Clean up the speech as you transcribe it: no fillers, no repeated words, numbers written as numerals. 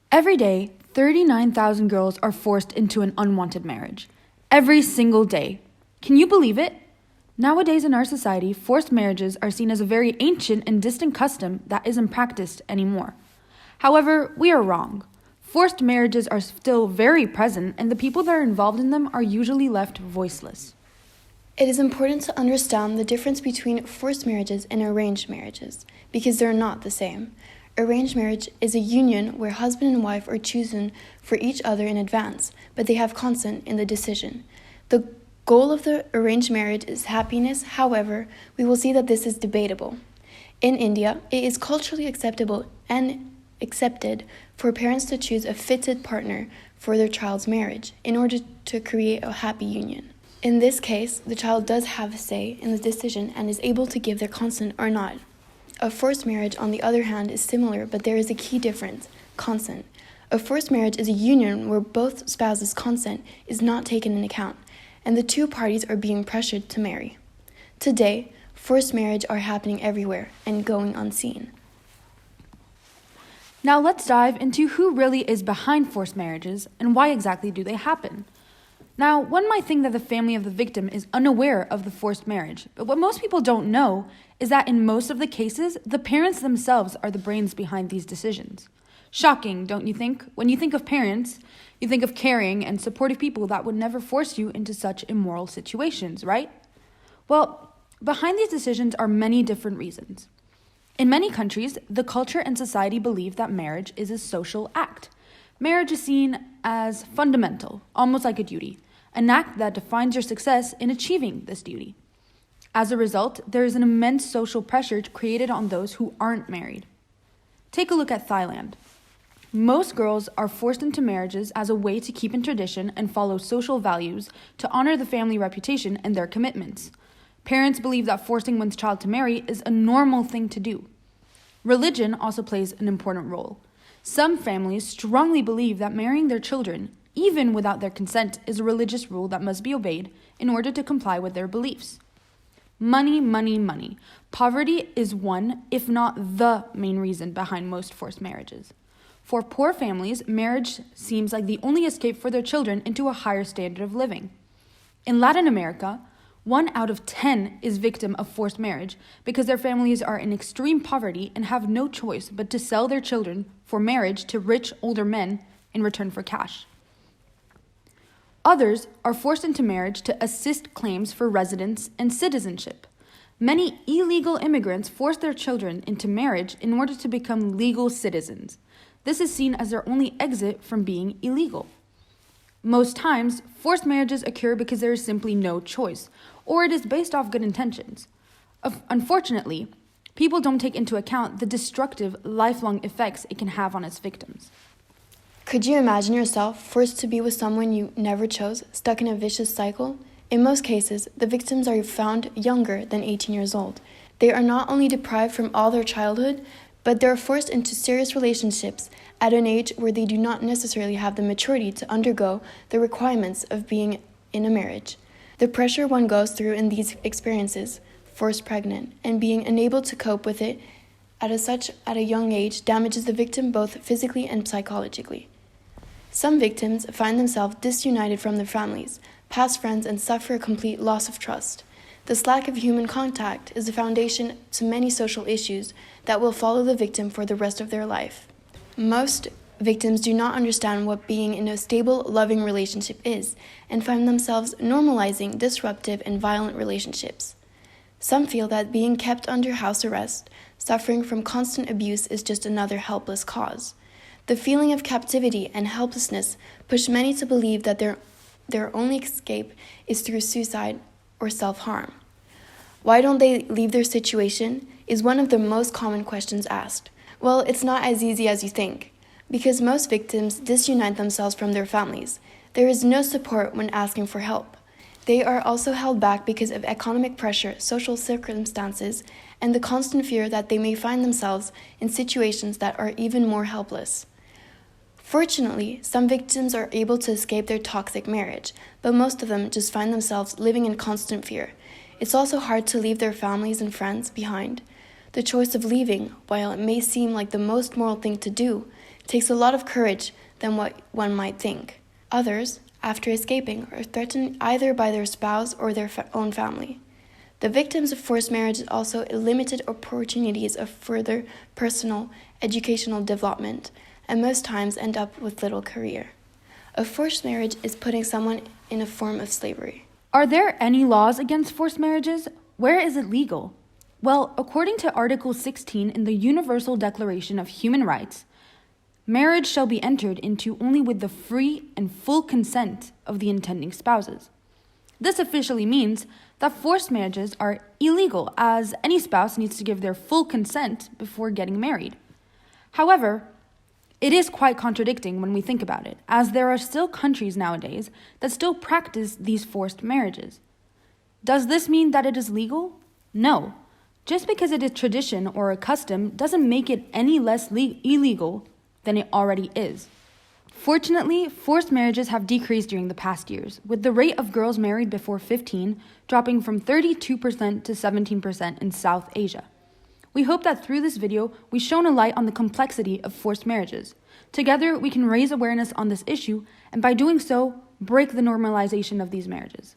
Every day, 39,000 girls are forced into an unwanted marriage. Every single day. Can you believe it? Nowadays in our society, forced marriages are seen as a very ancient and distant custom that isn't practiced anymore. However, we are wrong. Forced marriages are still very present, and the people that are involved in them are usually left voiceless. It is important to understand the difference between forced marriages and arranged marriages, because they're not the same. Arranged marriage is a union where husband and wife are chosen for each other in advance, but they have consent in the decision. The goal of the arranged marriage is happiness. However, we will see that this is debatable. In India, it is culturally acceptable and accepted for parents to choose a fitted partner for their child's marriage in order to create a happy union. In this case, the child does have a say in the decision and is able to give their consent or not. A forced marriage, on the other hand, is similar, but there is a key difference: consent. A forced marriage is a union where both spouses' consent is not taken into account, and the two parties are being pressured to marry. Today, forced marriage are happening everywhere and going unseen. Now let's dive into who really is behind forced marriages and why exactly do they happen. Now, one might think that the family of the victim is unaware of the forced marriage, but what most people don't know is that in most of the cases, the parents themselves are the brains behind these decisions. Shocking, don't you think? When you think of parents, you think of caring and supportive people that would never force you into such immoral situations, right? Well, behind these decisions are many different reasons. In many countries, the culture and society believe that marriage is a social act. Marriage is seen as fundamental, almost like a duty, an act that defines your success in achieving this duty. As a result, there is an immense social pressure created on those who aren't married. Take a look at Thailand. Most girls are forced into marriages as a way to keep in tradition and follow social values to honor the family reputation and their commitments. Parents believe that forcing one's child to marry is a normal thing to do. Religion also plays an important role. Some families strongly believe that marrying their children, even without their consent, is a religious rule that must be obeyed in order to comply with their beliefs. Money, money, money. Poverty is one, if not the main reason behind most forced marriages. For poor families, marriage seems like the only escape for their children into a higher standard of living. In Latin America, 1 out of 10 is victim of forced marriage because their families are in extreme poverty and have no choice but to sell their children for marriage to rich older men in return for cash. Others are forced into marriage to assist claims for residence and citizenship. Many illegal immigrants force their children into marriage in order to become legal citizens. This is seen as their only exit from being illegal. Most times, forced marriages occur because there is simply no choice, or it is based off good intentions. Unfortunately, people don't take into account the destructive, lifelong effects it can have on its victims. Could you imagine yourself forced to be with someone you never chose, stuck in a vicious cycle? In most cases, the victims are found younger than 18 years old. They are not only deprived from all their childhood, but they are forced into serious relationships at an age where they do not necessarily have the maturity to undergo the requirements of being in a marriage. The pressure one goes through in these experiences, forced pregnant, and being unable to cope with it at a young age damages the victim both physically and psychologically. Some victims find themselves disunited from their families, past friends, and suffer a complete loss of trust. This lack of human contact is the foundation to many social issues that will follow the victim for the rest of their life. Most victims do not understand what being in a stable, loving relationship is, and find themselves normalizing disruptive and violent relationships. Some feel that being kept under house arrest, suffering from constant abuse, is just another helpless cause. The feeling of captivity and helplessness push many to believe that their only escape is through suicide or self-harm. Why don't they leave their situation is one of the most common questions asked. Well, it's not as easy as you think, because most victims disunite themselves from their families. There is no support when asking for help. They are also held back because of economic pressure, social circumstances, and the constant fear that they may find themselves in situations that are even more helpless. Fortunately, some victims are able to escape their toxic marriage, but most of them just find themselves living in constant fear. It's also hard to leave their families and friends behind. The choice of leaving, while it may seem like the most moral thing to do, takes a lot of courage than what one might think. Others, after escaping, are threatened either by their spouse or their own family. The victims of forced marriage also limited opportunities of further personal, educational development, and most times end up with little career. A forced marriage is putting someone in a form of slavery. Are there any laws against forced marriages? Where is it legal? Well, according to Article 16 in the Universal Declaration of Human Rights, marriage shall be entered into only with the free and full consent of the intending spouses. This officially means that forced marriages are illegal, as any spouse needs to give their full consent before getting married. However, it is quite contradicting when we think about it, as there are still countries nowadays that still practice these forced marriages. Does this mean that it is legal? No. Just because it is tradition or a custom doesn't make it any less illegal than it already is. Fortunately, forced marriages have decreased during the past years, with the rate of girls married before 15 dropping from 32% to 17% in South Asia. We hope that through this video, we've shown a light on the complexity of forced marriages. Together, we can raise awareness on this issue, and by doing so, break the normalization of these marriages.